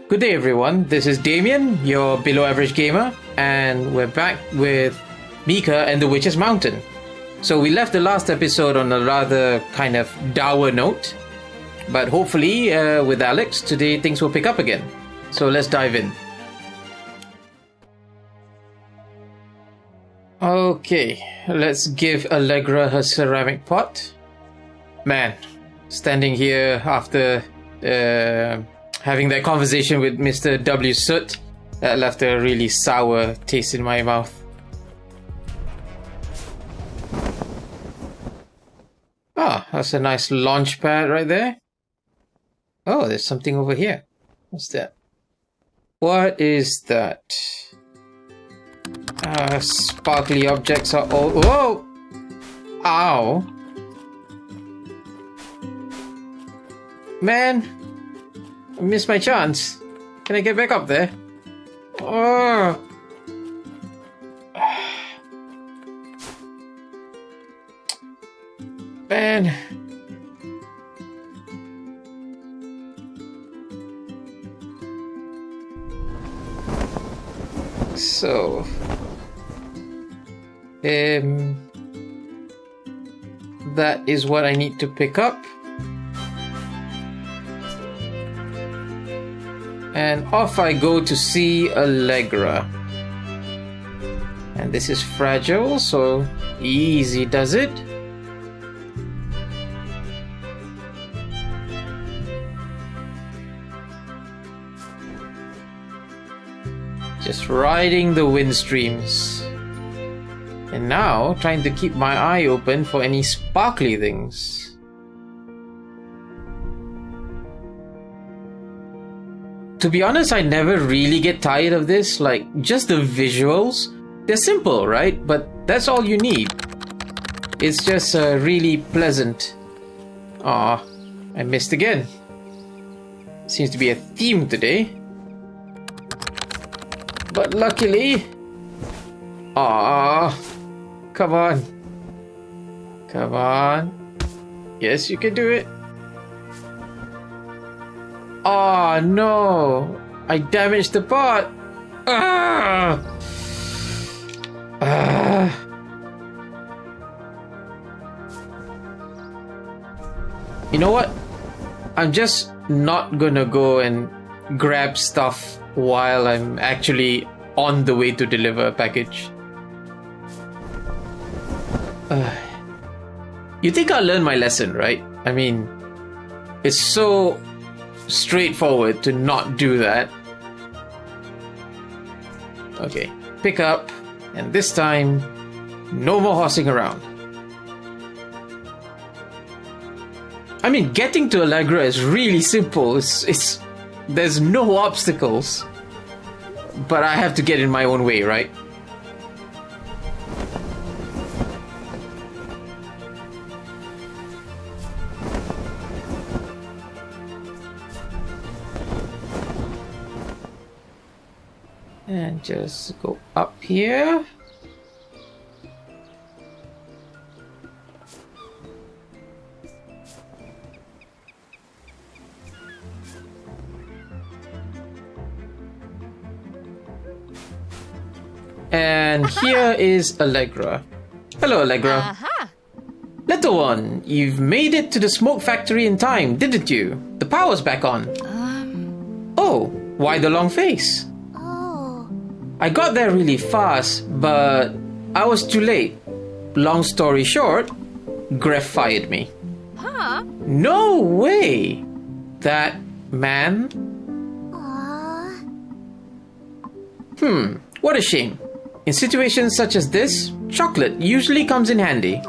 Good day, everyone. This is Damien, your below average gamer, and we're back with Mika and the Witch's Mountain. So we left the last episode on a rather kind of dour note, but hopefully with Alex, today things will pick up again. So let's dive in. Okay, let's give Allegra her ceramic pot. Man, standing here after having that conversation with Mr. W. Soot, that left a really sour taste in my mouth. Ah, that's a nice launch pad right there. Oh, there's something over here. What's that? What is that? Sparkly objects are all... Whoa! Ow! Man! I missed my chance. Can I get back up there? Oh! Man! So... that is what I need to pick up. And off I go to see Allegra. And this is fragile, so easy does it. Just riding the wind streams. And now, trying to keep my eye open for any sparkly things. To be honest, I never really get tired of this. Like, just the visuals. They're simple, right? But that's all you need. It's just really pleasant. Aw, I missed again. Seems to be a theme today. But luckily... Aw, come on. Come on. Yes, you can do it. Oh no! I damaged the pot! Ah! Ah! You know what? I'm just not gonna go and grab stuff while I'm actually on the way to deliver a package. You think I'll learn my lesson, right? I mean, it's so straightforward to not do that. Okay, pick up, and this time, no more horsing around. I mean, getting to Allegra is really simple. It's there's no obstacles, but I have to get in my own way, right? And just go up here. And here is Allegra. Hello, Allegra. Aha! Little one, you've made it to the smoke factory in time, didn't you? The power's back on. Oh, why the long face? I got there really fast, but I was too late. Long story short, Gref fired me. Huh? No way! That man? What a shame. In situations such as this, chocolate usually comes in handy.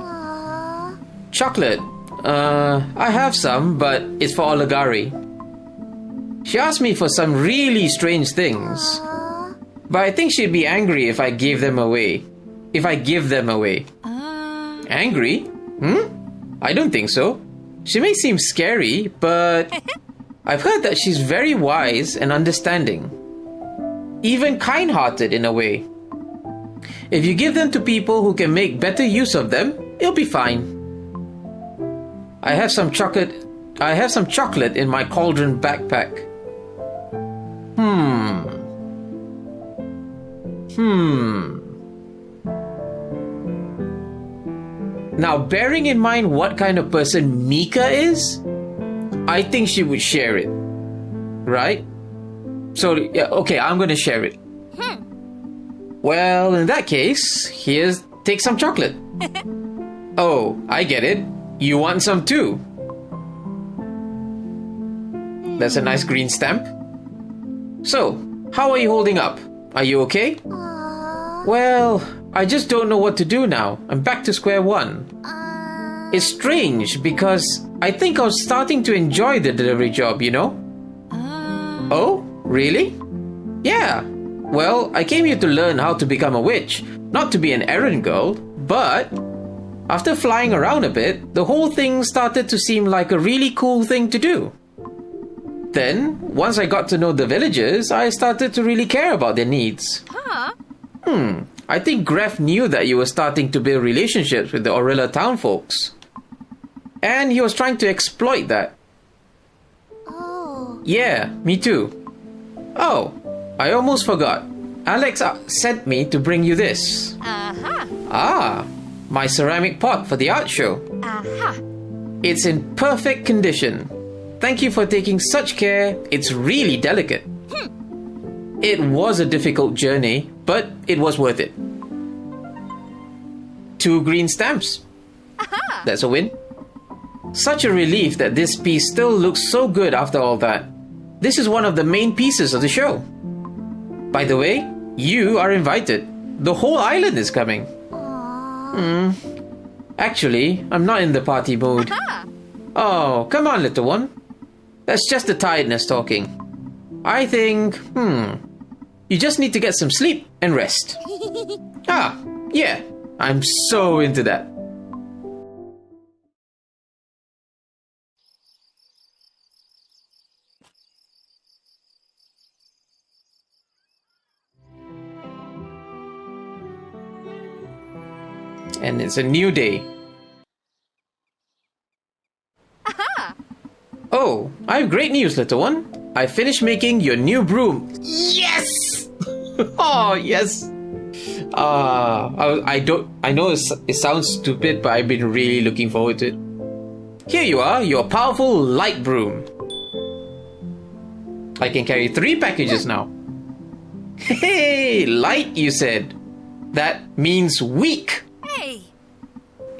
Chocolate? I have some, but it's for Oligari. She asked me for some really strange things. But I think she'd be angry if I gave them away. If I give them away. Angry? I don't think so. She may seem scary, but I've heard that she's very wise and understanding. Even kind-hearted in a way. If you give them to people who can make better use of them, it'll be fine. I have some chocolate in my cauldron backpack. Now, bearing in mind what kind of person Mika is, I think she would share it. Right? So, yeah, okay, I'm going to share it. Well, in that case, take some chocolate. Oh, I get it. You want some too. That's a nice green stamp. So, how are you holding up? Are you okay? Well, I just don't know what to do now. I'm back to square one. It's strange because I think I was starting to enjoy the delivery job, you know? Oh, really? Yeah. Well, I came here to learn how to become a witch, not to be an errand girl, but after flying around a bit, the whole thing started to seem like a really cool thing to do. Then, once I got to know the villagers, I started to really care about their needs. I think Gref knew that you were starting to build relationships with the Orilla town folks. And he was trying to exploit that. Yeah, me too. Oh, I almost forgot. Alex sent me to bring you this. Ah, my ceramic pot for the art show. It's in perfect condition. Thank you for taking such care. It's really delicate. It was a difficult journey, but it was worth it. 2 green stamps. That's a win. Such a relief that this piece still looks so good after all that. This is one of the main pieces of the show. By the way, you are invited. The whole island is coming. Actually, I'm not in the party mood. Oh, come on, little one. That's just the tiredness talking. I think, you just need to get some sleep and rest. Yeah, I'm so into that. And it's a new day. Oh, I have great news, little one. I finished making your new broom. Yes! Oh, yes. I know it sounds stupid, but I've been really looking forward to it. Here you are, your powerful light broom. I can carry 3 packages now. Hey, light, you said. That means weak.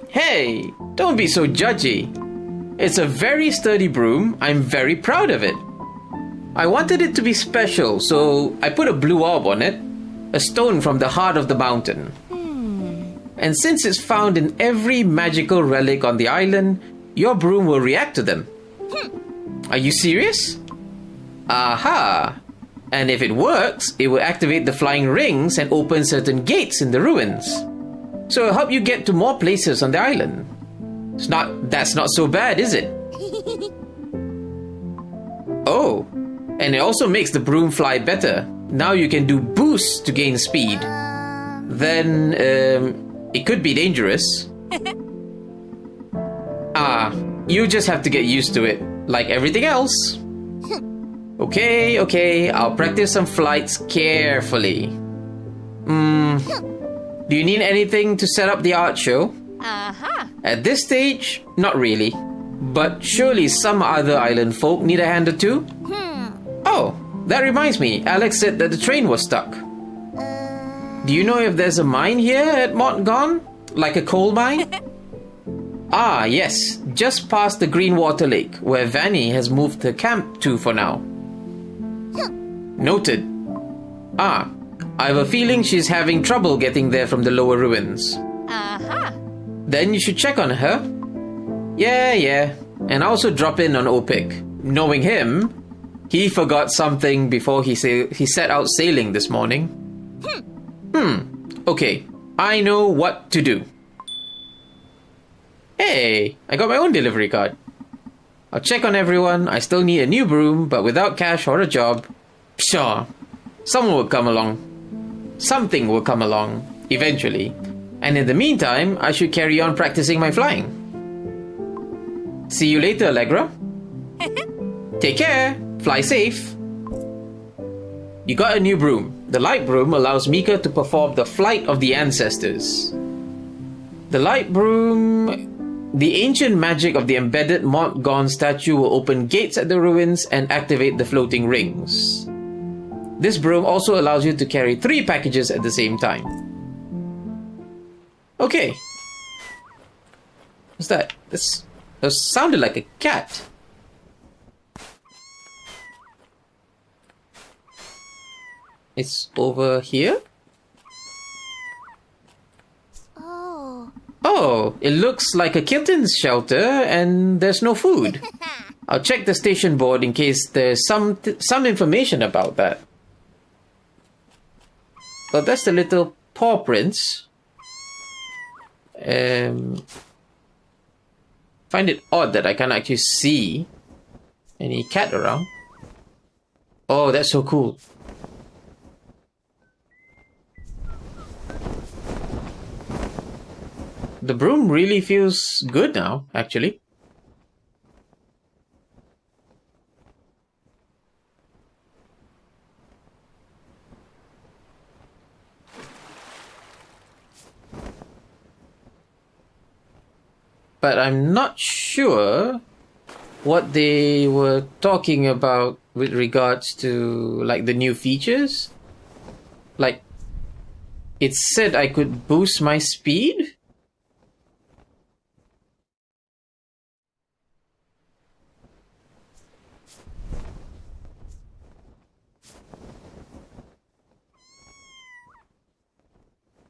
Hey, don't be so judgy. It's a very sturdy broom. I'm very proud of it. I wanted it to be special, so I put a blue orb on it, a stone from the heart of the mountain. And since it's found in every magical relic on the island, your broom will react to them. Are you serious? Aha! And if it works, it will activate the flying rings and open certain gates in the ruins. So it'll help you get to more places on the island. That's not so bad, is it? Oh, and it also makes the broom fly better. Now you can do boosts to gain speed. Then, it could be dangerous. You just have to get used to it, like everything else. Okay, I'll practice some flights carefully. Do you need anything to set up the art show? At this stage, not really. But surely some other island folk need a hand or two? Oh, that reminds me. Alex said that the train was stuck. Do you know if there's a mine here at Montgon? Like a coal mine? Yes. Just past the Green Water Lake, where Vanny has moved her camp to for now. Noted. I have a feeling she's having trouble getting there from the lower ruins. Then you should check on her. Yeah. And also drop in on Opik. Knowing him, he forgot something before he set out sailing this morning. Okay, I know what to do. Hey, I got my own delivery card. I'll check on everyone. I still need a new broom, but without cash or a job, sure, someone will come along. Something will come along, eventually. And in the meantime, I should carry on practicing my flying. See you later, Allegra. Take care. Fly safe. You got a new broom. The light broom allows Mika to perform the flight of the ancestors. The light broom, the ancient magic of the embedded Montgon statue will open gates at the ruins and activate the floating rings. This broom also allows you to carry 3 packages at the same time. Okay. What's that? That sounded like a cat. It's over here? Oh, it looks like a kitten's shelter and there's no food. I'll check the station board in case there's some information about that. Oh, that's the little paw prints. Find it odd that I can't actually see any cat around. Oh, that's so cool. The broom really feels good now, actually. But I'm not sure what they were talking about with regards to, like, the new features. Like, it said I could boost my speed?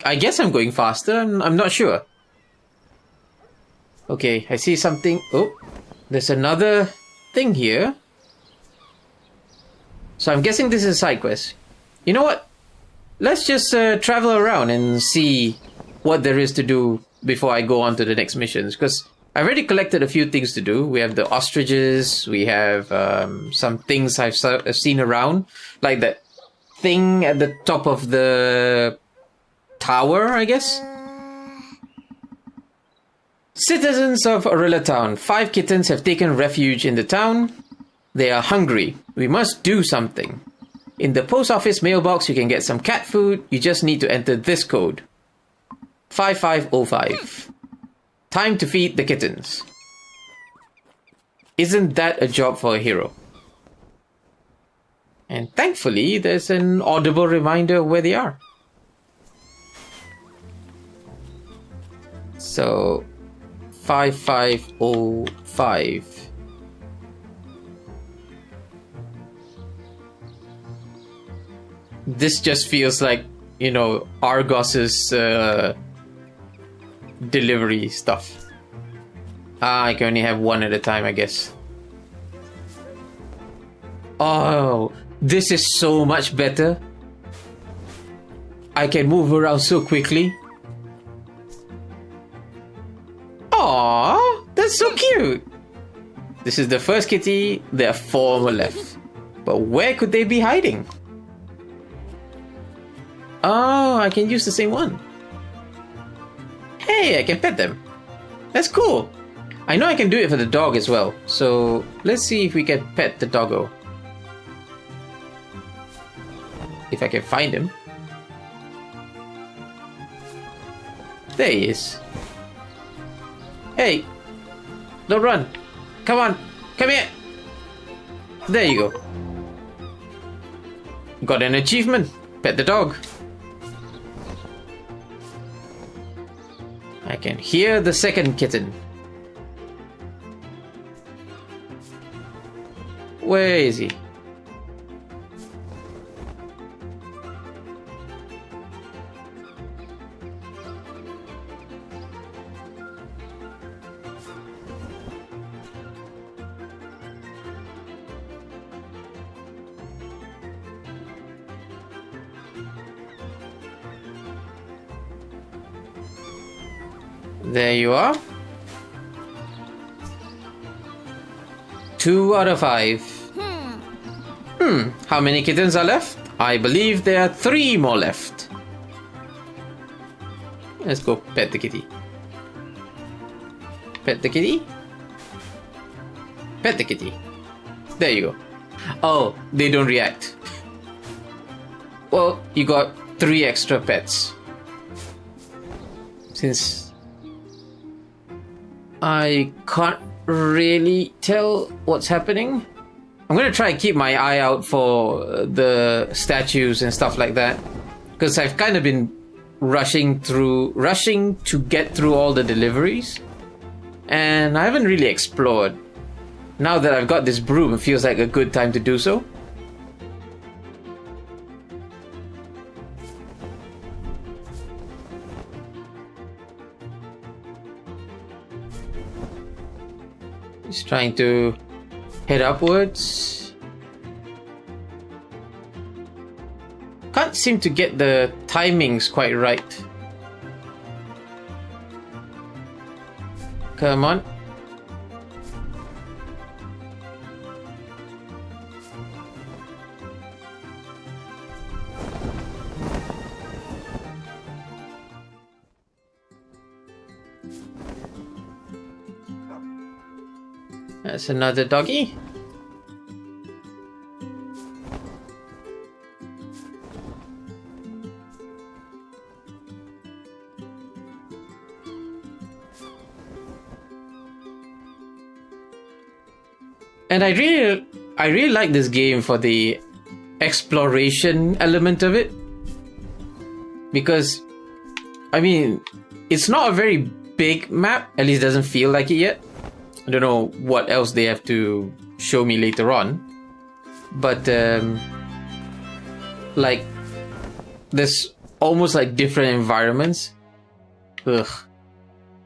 I guess I'm going faster. I'm not sure. Okay, I see something. Oh, there's another thing here. So I'm guessing this is a side quest. You know what? Let's just travel around and see what there is to do before I go on to the next missions. Because I already collected a few things to do. We have the ostriches. We have some things I've seen around. Like that thing at the top of the tower, I guess. Citizens of Orilla Town, 5 kittens have taken refuge in the town. They are hungry. We must do something. In the post office mailbox, you can get some cat food. You just need to enter this code. 5505. Time to feed the kittens. Isn't that a job for a hero? And thankfully, there's an audible reminder of where they are. So, 5505. This just feels like, you know, Argos's delivery stuff. I can only have one at a time, I guess. Oh, this is so much better. I can move around so quickly. Aww, that's so cute. This is the first kitty. There are 4 more left. But where could they be hiding? Oh, I can use the same one. Hey, I can pet them. That's cool. I know I can do it for the dog as well. So let's see if we can pet the doggo. If I can find him. There he is. Hey, don't run. Come on, come here. There you go. Got an achievement. Pet the dog. I can hear the second kitten. Where is he? There you are. 2 out of 5. How many kittens are left? I believe there are 3 more left. Let's go pet the kitty. Pet the kitty. Pet the kitty. There you go. Oh, they don't react. Well, you got 3 extra pets. Since I can't really tell what's happening, I'm gonna try and keep my eye out for the statues and stuff like that, because I've kind of been rushing to get through all the deliveries, and I haven't really explored. Now that I've got this broom, it feels like a good time to do so. Just trying to head upwards. Can't seem to get the timings quite right. Come on. That's another doggy. And I really like this game for the exploration element of it, because I mean, it's not a very big map, at least it doesn't feel like it yet. I don't know what else they have to show me later on, but like there's almost like different environments. Ugh.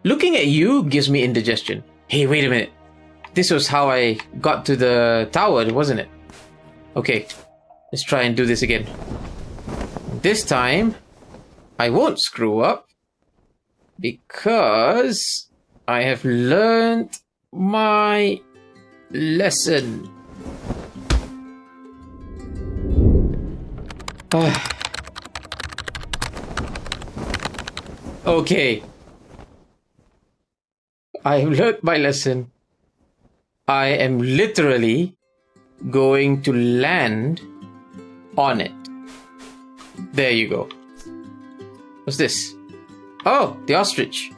Looking at you gives me indigestion. Hey, wait a minute. This was how I got to the tower, wasn't it? Okay, let's try and do this again. This time, I won't screw up, because I have learned my lesson. Okay. I have learned my lesson. I am literally going to land on it. There you go. What's this? Oh, the ostrich.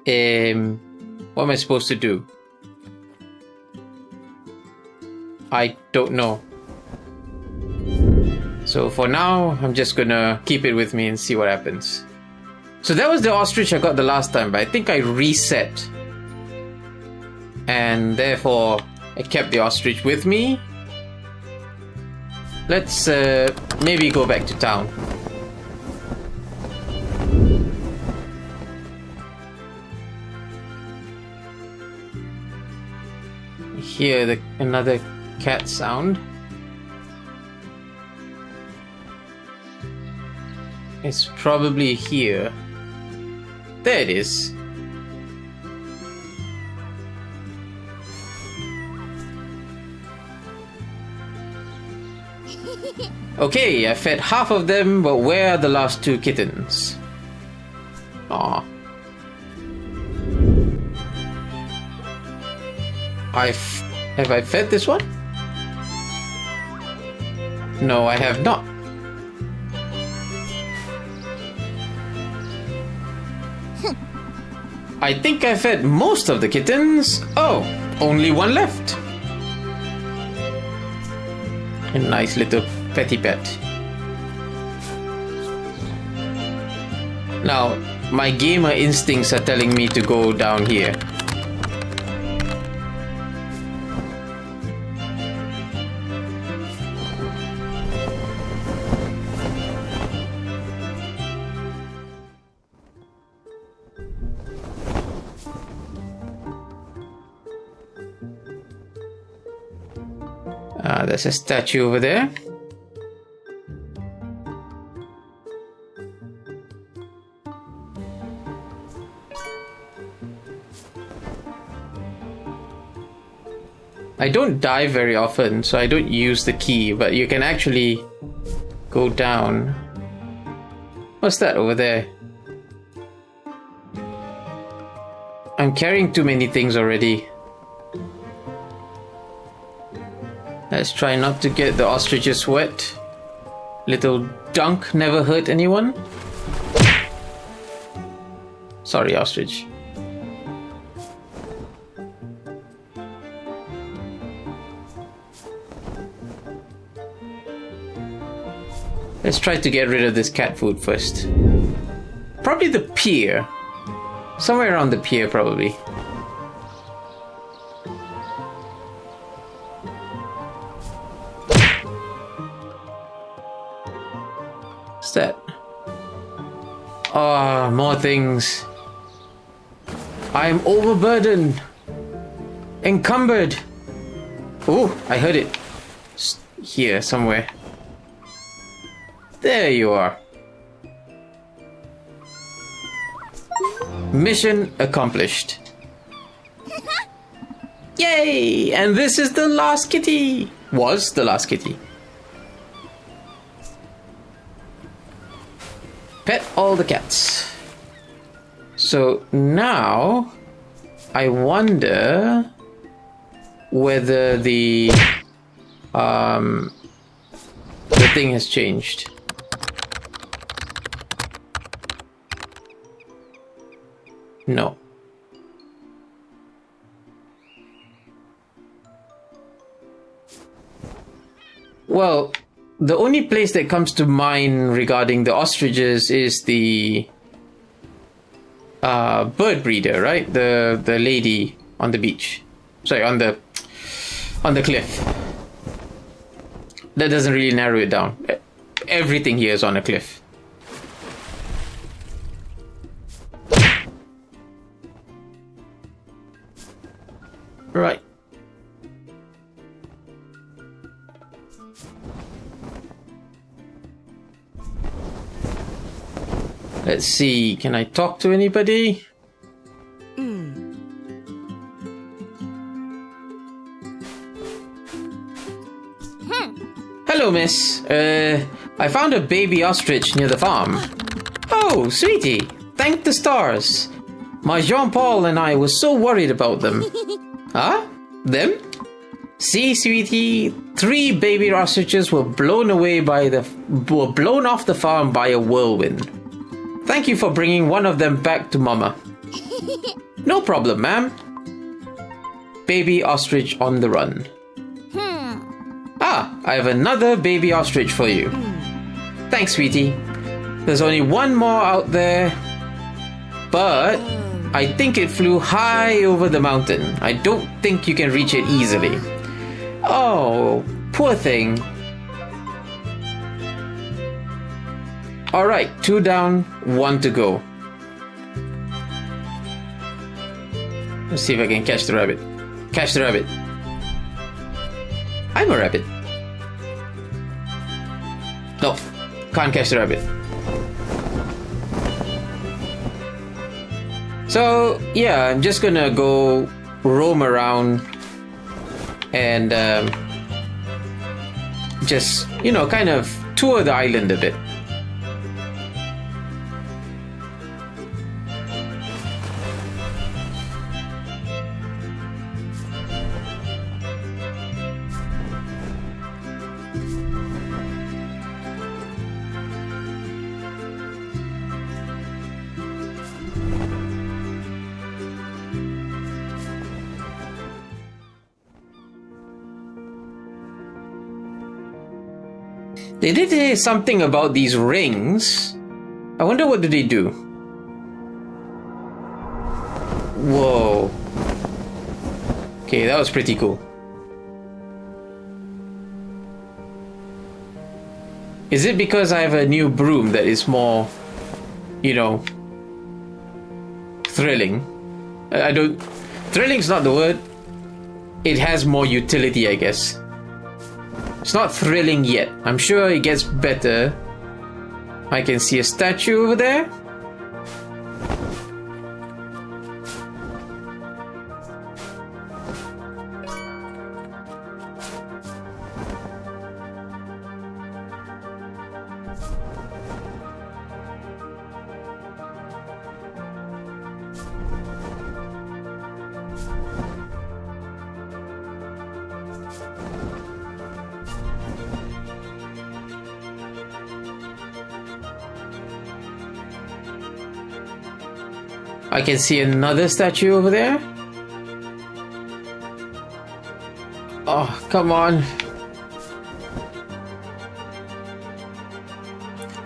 What am I supposed to do? I don't know. So for now, I'm just gonna keep it with me and see what happens. So that was the ostrich I got the last time, but I think I reset. And therefore, I kept the ostrich with me. Let's maybe go back to town. Hear another cat sound. It's probably here. There it is. Okay, I fed half of them, but where are the last 2 kittens? Aw. Have I fed this one? No, I have not. I think I fed most of the kittens. Oh, only one left. A nice little petty pet. Now, my gamer instincts are telling me to go down here. There's a statue over there. I don't die very often, so I don't use the key, but you can actually go down. What's that over there? I'm carrying too many things already. Let's try not to get the ostriches wet. Little dunk never hurt anyone. Sorry, ostrich. Let's try to get rid of this cat food first. Probably the pier. Somewhere around the pier, probably. What's that? Ah, more things. I am overburdened. Encumbered. Oh, I heard it. Here, somewhere. There you are. Mission accomplished. Yay! And this is the last kitty. Was the last kitty. Pet all the cats. So now I wonder whether the thing has changed. No. Well, the only place that comes to mind regarding the ostriches is the bird breeder, right? The lady on the beach. Sorry, on the cliff. That doesn't really narrow it down. Everything here is on a cliff. Right. Let's see, can I talk to anybody? Hello, miss. I found a baby ostrich near the farm. Oh, sweetie. Thank the stars. My Jean-Paul and I were so worried about them. Huh? Them? See, sweetie, 3 baby ostriches were blown off the farm by a whirlwind. Thank you for bringing one of them back to Mama. No problem, ma'am. Baby ostrich on the run. Ah, I have another baby ostrich for you. Thanks, sweetie. There's only one more out there, but I think it flew high over the mountain. I don't think you can reach it easily. Oh, poor thing. Alright, 2 down, 1 to go. Let's see if I can catch the rabbit. Catch the rabbit. I'm a rabbit. No, can't catch the rabbit. So, yeah, I'm just gonna go roam around and just, you know, kind of tour the island a bit. They did say something about these rings. I wonder what do they do? Whoa. Okay, that was pretty cool. Is it because I have a new broom that is more, you know, thrilling? I don't... Thrilling's not the word. It has more utility, I guess. It's not thrilling yet. I'm sure it gets better. I can see a statue over there. I can see another statue over there. Oh, come on.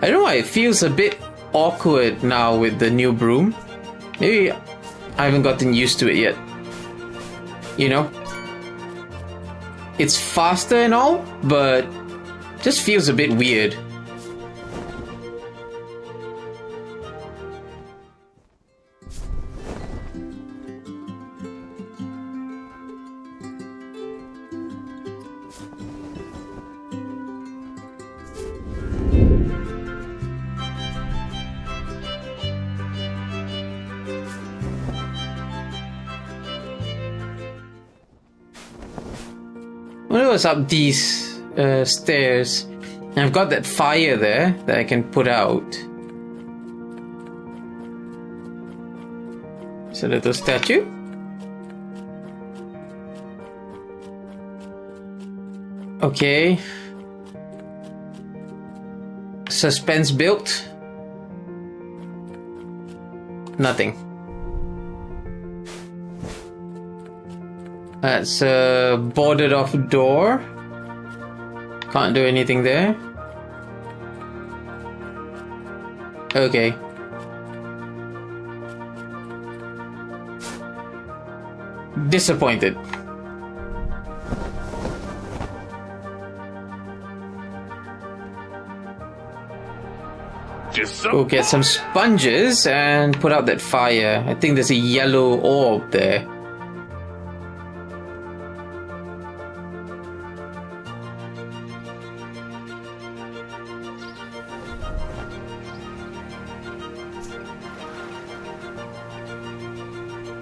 I don't know why it feels a bit awkward now with the new broom. Maybe I haven't gotten used to it yet. You know? It's faster and all, but just feels a bit weird. I wonder what's up these stairs. And I've got that fire there that I can put out. It's a little statue. Okay. Suspense built. Nothing. That's a boarded off door. Can't do anything there. Okay. Disappointed. We'll get some sponges and put out that fire. I think there's a yellow orb there.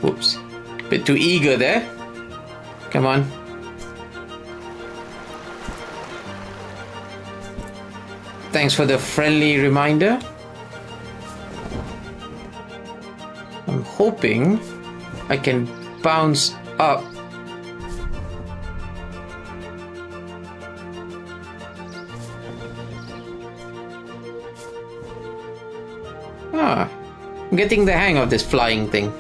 Whoops. Bit too eager there. Come on. Thanks for the friendly reminder. I'm hoping I can bounce up. Ah, I'm getting the hang of this flying thing.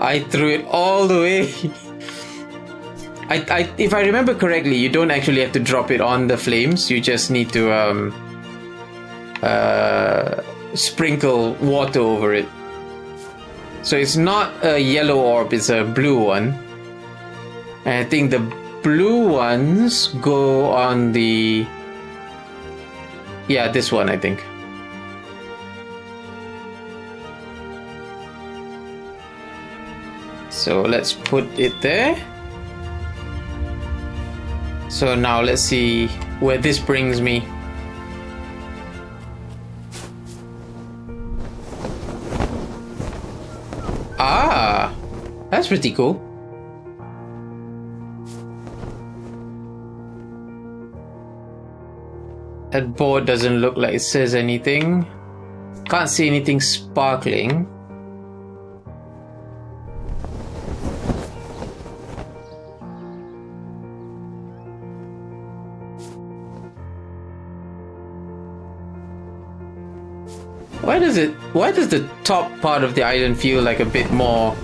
I threw it all the way. If I remember correctly, you don't actually have to drop it on the flames. You just need to sprinkle water over it. So it's not a yellow orb, it's a blue one. And I think the blue ones go on the... Yeah, this one, I think. So let's put it there. So now let's see where this brings me. Ah, that's pretty cool. That board doesn't look like it says anything. Can't see anything sparkling. Why does the top part of the island feel like a bit more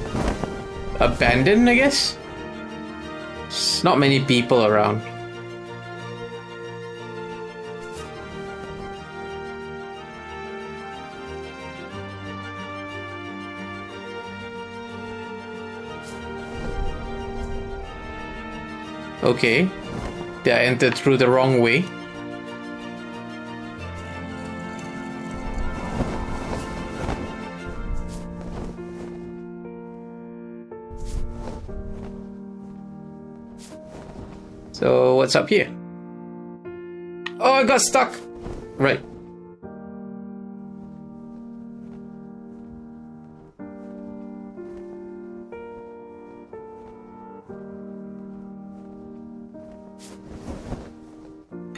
abandoned, I guess? There's not many people around. Okay. They are entered through the wrong way. So what's up here? Oh, I got stuck. Right.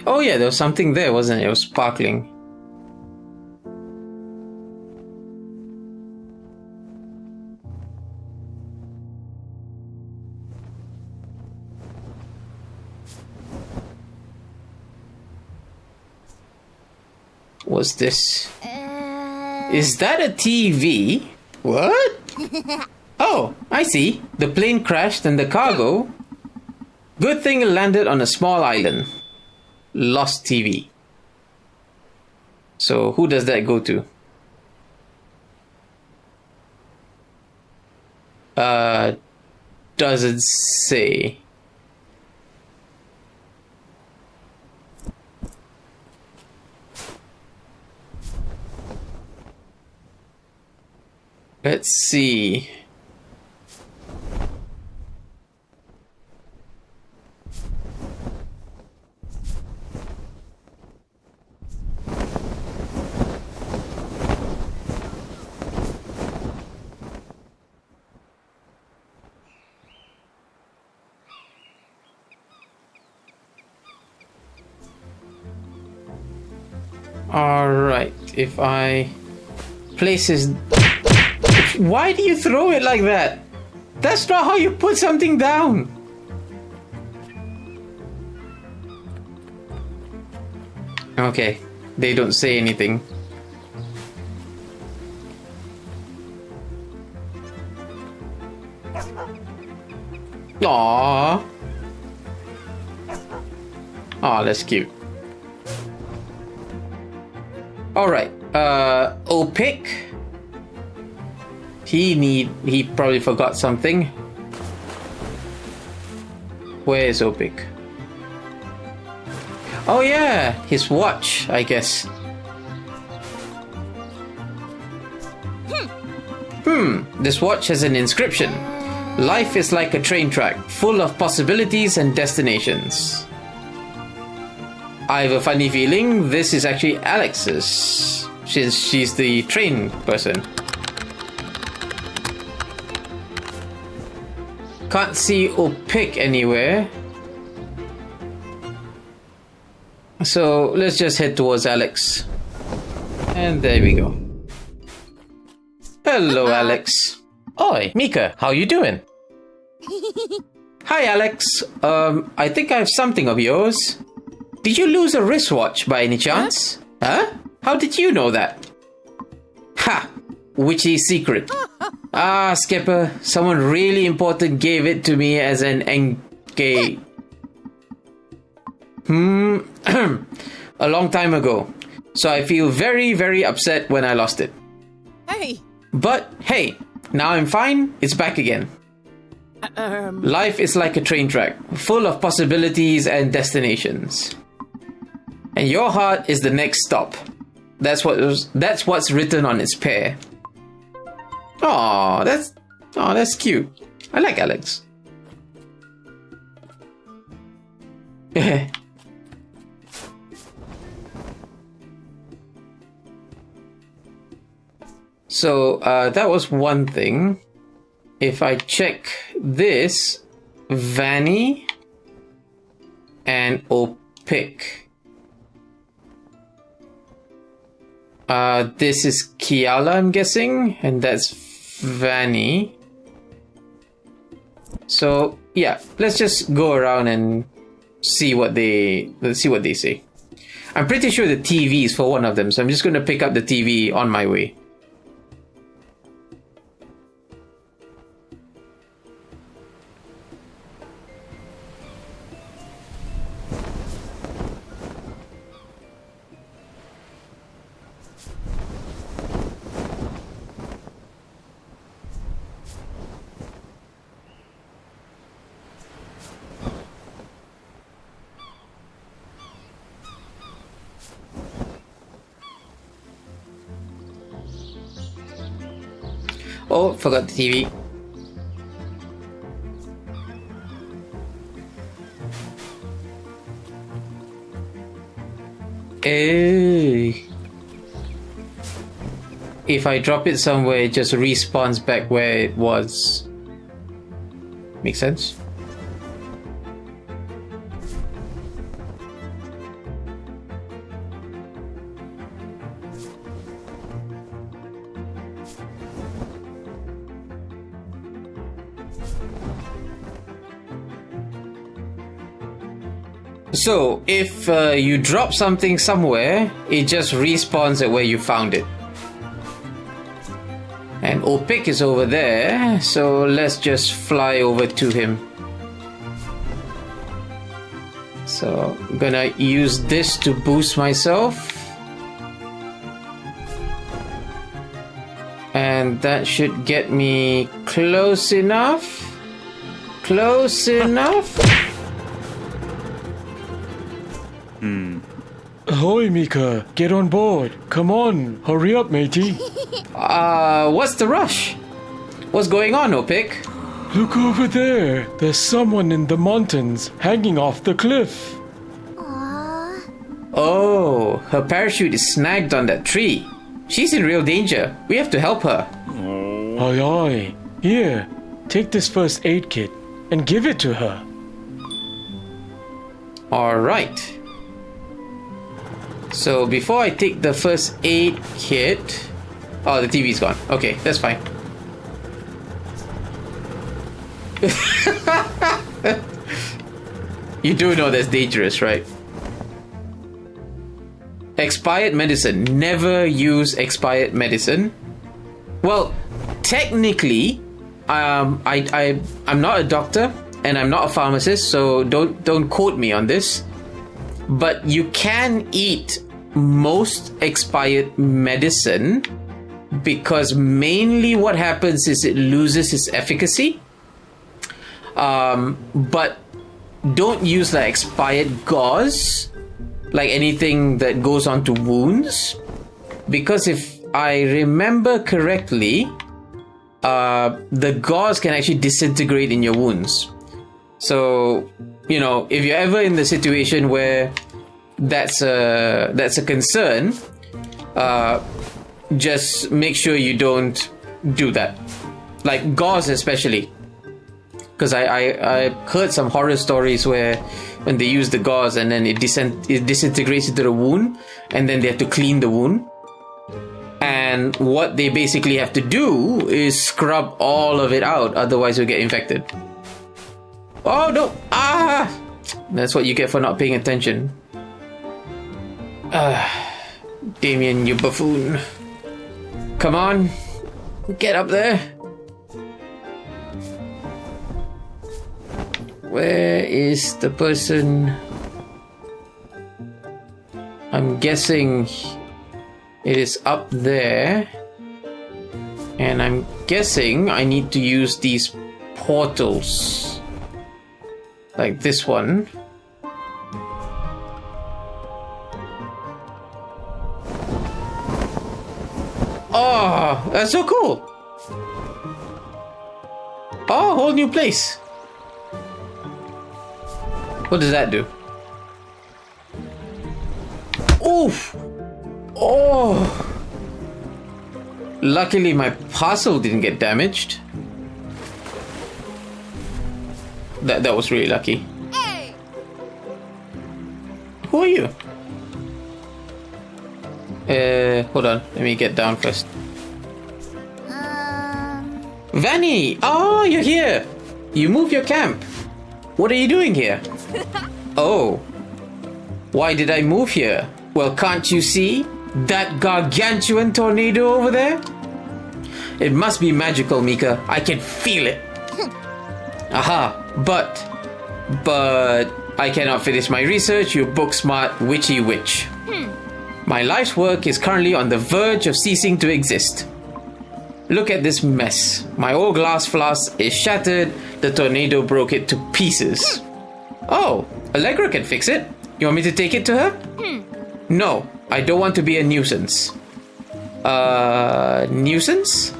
Oh yeah, there was something there, wasn't it? It was sparkling. What's this? Is that a TV? What? Oh, I see. The plane crashed and the cargo. Good thing it landed on a small island. Lost TV. So who does that go to? Doesn't say. Let's see. Alright, if I place his... Why do you throw it like that? That's not how you put something down. Okay, they don't say anything. Aww. Aw, that's cute. Alright, Opic. He probably forgot something. Where is Opic? Oh yeah, his watch, I guess. This watch has an inscription. Life is like a train track, full of possibilities and destinations. I have a funny feeling this is actually Alex's, since she's the train person. Can't see Opic anywhere. So let's just head towards Alex. And there we go. Hello, Alex. Oi, Mika, how you doing? Hi, Alex. I think I have something of yours. Did you lose a wristwatch by any chance? Huh? How did you know that? Ha! Witchy secret. Ah, Skipper, someone really important gave it to me as an engage. A long time ago. So I feel very, very upset when I lost it. Hey! But hey, now I'm fine, it's back again. Life is like a train track, full of possibilities and destinations. And your heart is the next stop. That's what's written on its pair. That's cute. I like Alex. So that was one thing. If I check this, Vanny and Opic. This is Kiala, I'm guessing, and that's Vanny. So yeah, let's just go around and see what they say. I'm pretty sure the TV is for one of them, so I'm just going to pick up the TV on my way. Oh, forgot the TV. Hey. If I drop it somewhere, it just respawns back where it was. Make sense? So, if you drop something somewhere, it just respawns at where you found it. And Opik is over there, so let's just fly over to him. So, I'm gonna use this to boost myself. And that should get me close enough. Close enough. Ahoy, Mika. Get on board. Come on. Hurry up, matey. What's the rush? What's going on, Opik? Look over there. There's someone in the mountains hanging off the cliff. Oh, her parachute is snagged on that tree. She's in real danger. We have to help her. Aye, aye. Here, take this first aid kit and give it to her. Alright. So before I take the first aid kit... Oh, the TV's gone. Okay, that's fine. You do know that's dangerous, right? Expired medicine. Never use expired medicine. Well, technically, I'm not a doctor and I'm not a pharmacist, so don't quote me on this. But you can eat most expired medicine because mainly what happens is it loses its efficacy. But don't use like expired gauze, like anything that goes onto wounds, because if I remember correctly, the gauze can actually disintegrate in your wounds. So, you know, if you're ever in the situation where that's a concern, just make sure you don't do that. Like gauze especially. Because I heard some horror stories where when they use the gauze and then it disintegrates into the wound, and then they have to clean the wound. And what they basically have to do is scrub all of it out, otherwise you'll get infected. Oh no! Ah! That's what you get for not paying attention. Damien, you buffoon. Come on. Get up there. Where is the person? I'm guessing it is up there. And I'm guessing I need to use these portals. Like this one. Oh, that's so cool. Oh, whole new place. What does that do? Oof! Oh! Luckily my parcel didn't get damaged. That was really lucky. Hey. Who are you? Hold on. Let me get down first. Vanny! Oh, you're here! You moved your camp. What are you doing here? Oh. Why did I move here? Well, can't you see? That gargantuan tornado over there? It must be magical, Mika. I can feel it. Aha. But I cannot finish my research, you book-smart witchy witch. My life's work is currently on the verge of ceasing to exist. Look at this mess. My old glass flask is shattered. The tornado broke it to pieces. Oh, Allegra can fix it. You want me to take it to her? No, I don't want to be a nuisance. Nuisance?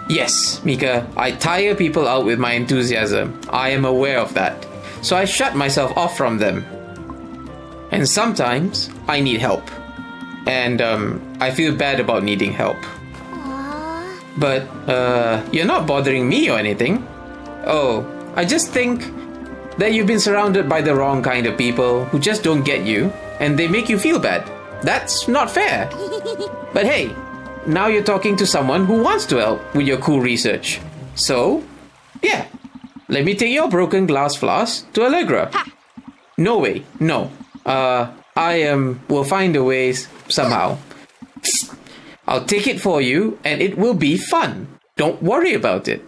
Yes, Mika, I tire people out with my enthusiasm. I am aware of that. So I shut myself off from them. And sometimes I need help. And I feel bad about needing help. But you're not bothering me or anything. Oh, I just think that you've been surrounded by the wrong kind of people who just don't get you and they make you feel bad. That's not fair. But hey, now you're talking to someone who wants to help with your cool research. So, yeah, let me take your broken glass flask to Allegra. No way. No. We'll find a way somehow. I'll take it for you and it will be fun. Don't worry about it.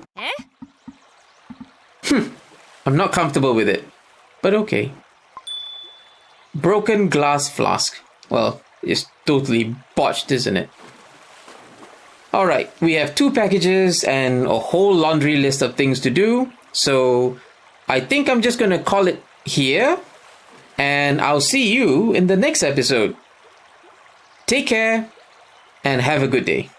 I'm not comfortable with it. But okay. Broken glass flask. Well, it's totally botched, isn't it? Alright, we have 2 packages and a whole laundry list of things to do. So, I think I'm just gonna call it here. And I'll see you in the next episode. Take care and have a good day.